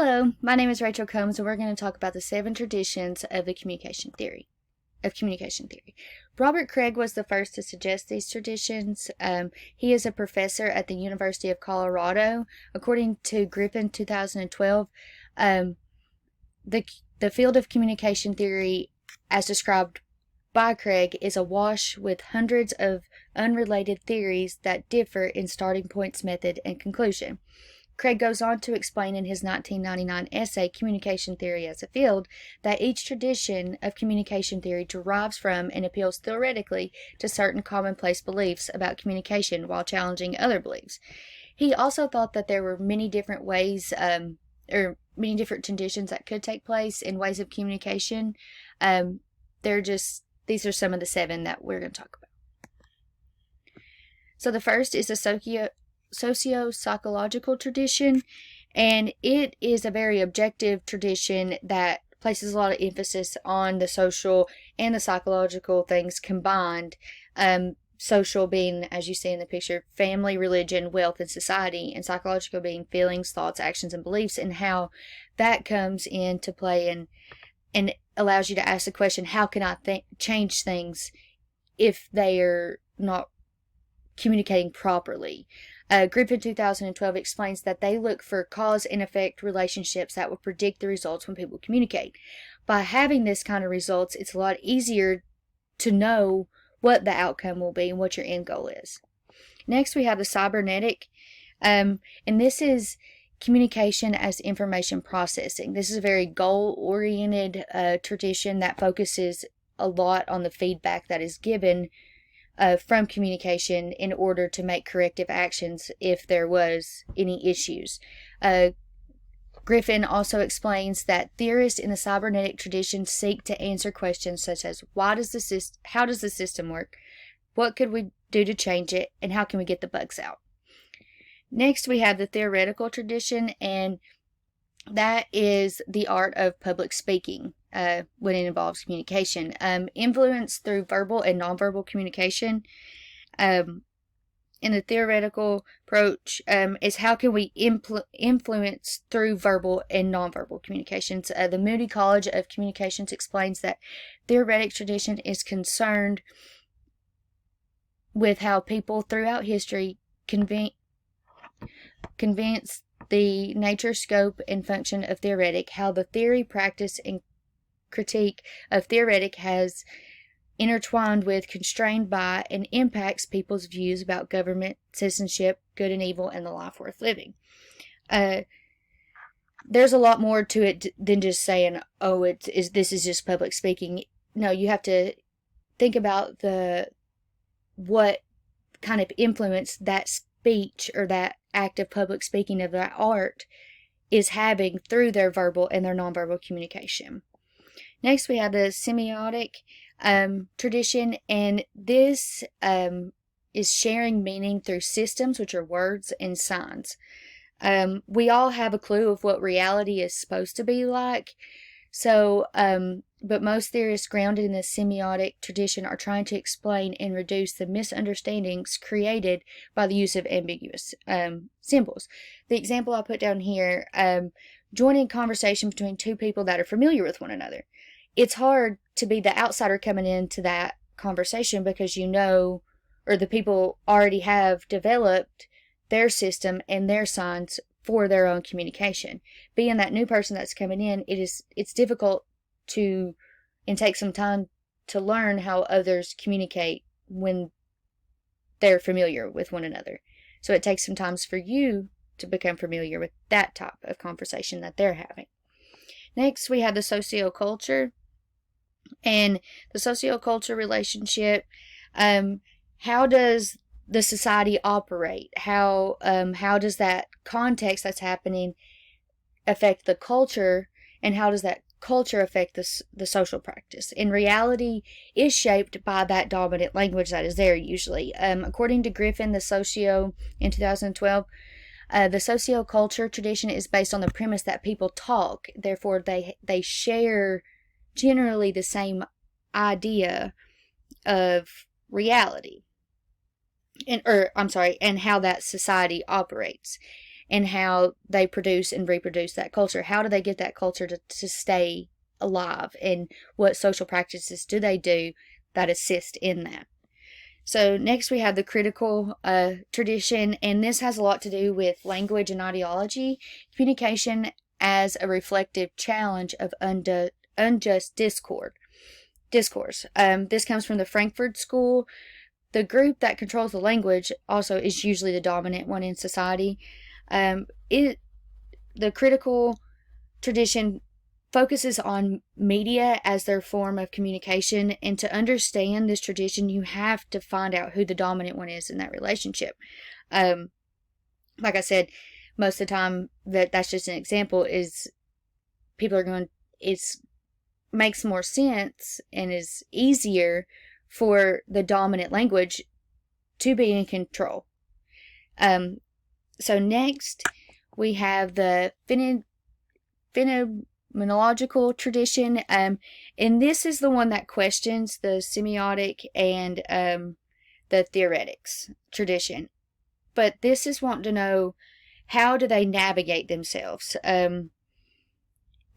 Hello, my name is Rachael Combs, and we're going to talk about the 7 traditions of the communication theory. Robert Craig was the first to suggest these traditions. He is a professor at the University of Colorado. According to Griffin 2012, the field of communication theory, as described by Craig, is awash with hundreds of unrelated theories that differ in starting points, method, and conclusion. Craig goes on to explain in his 1999 essay, Communication Theory as a Field, that each tradition of communication theory derives from and appeals theoretically to certain commonplace beliefs about communication while challenging other beliefs. He also thought that there were many different ways, or many different traditions that could take place in ways of communication. These are some of the 7 that we're going to talk about. So the first is the Sociopsychological Tradition, and it is a very objective tradition that places a lot of emphasis on the social and the psychological things combined. Social being, as you see in the picture, family, religion, wealth, and society, and psychological being feelings, thoughts, actions, and beliefs, and how that comes into play and allows you to ask the question, how can I change things if they are not communicating properly? Griffin 2012 explains that they look for cause and effect relationships that will predict the results when people communicate. By having this kind of results, it's a lot easier to know what the outcome will be and what your end goal is. Next, we have the Cybernetic, and this is communication as information processing. This is a very goal-oriented tradition that focuses a lot on the feedback that is given from communication in order to make corrective actions if there was any issues. Griffin also explains that theorists in the cybernetic tradition seek to answer questions such as how does the system work, what could we do to change it, and how can we get the bugs out. Next, we have the theoretical tradition, and that is the art of public speaking when it involves communication. Influence through verbal and nonverbal communication. In the theoretical approach is how can we influence through verbal and nonverbal communications. The Moody College of Communications explains that theoretic tradition is concerned with how people throughout history convince the nature, scope, and function of theoretic, how the theory, practice, and critique of theoretic has intertwined with, constrained by, and impacts people's views about government, citizenship, good and evil, and the life worth living. There's a lot more to it than just saying, this is just public speaking. No, you have to think about what kind of influence that speech or that act of public speaking of that art is having through their verbal and their nonverbal communication. Next, we have the semiotic tradition, and this is sharing meaning through systems, which are words and signs. We all have a clue of what reality is supposed to be like, but most theorists grounded in the semiotic tradition are trying to explain and reduce the misunderstandings created by the use of ambiguous symbols. The example I put down here, joining conversation between two people that are familiar with one another. It's hard to be the outsider coming into that conversation because or the people already have developed their system and their signs for their own communication. Being that new person that's coming in, it's difficult and take some time to learn how others communicate when they're familiar with one another. So it takes some time for you to become familiar with that type of conversation that they're having. Next, we have the socioculture. And the socioculture relationship, how does the society operate? How does that context that's happening affect the culture, and how does that culture affect the social practice? And reality is shaped by that dominant language that is there usually. According to Griffin, the Socio in 2012, the socioculture tradition is based on the premise that people talk, therefore they share generally the same idea of reality and how that society operates. and how they produce and reproduce that culture. How do they get that culture to stay alive, and what social practices do they do that assist in that? So next we have the critical tradition, and this has a lot to do with language and ideology, communication as a reflective challenge of unjust discourse. This comes from the Frankfurt School. The group that controls the language also is usually the dominant one in society. The critical tradition focuses on media as their form of communication, and to understand this tradition, you have to find out who the dominant one is in that relationship. Like I said, most of the time that's just an example, is people are going, it's makes more sense and is easier for the dominant language to be in control. So next we have the phenomenological tradition, and this is the one that questions the semiotic and the theoretics tradition. But this is wanting to know, how do they navigate themselves?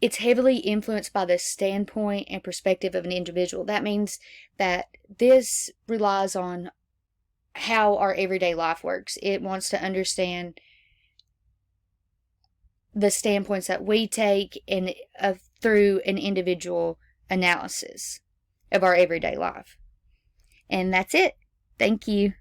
It's heavily influenced by the standpoint and perspective of an individual. That means that this relies on how our everyday life works. It wants to understand the standpoints that we take and through an individual analysis of our everyday life. And that's it. Thank you.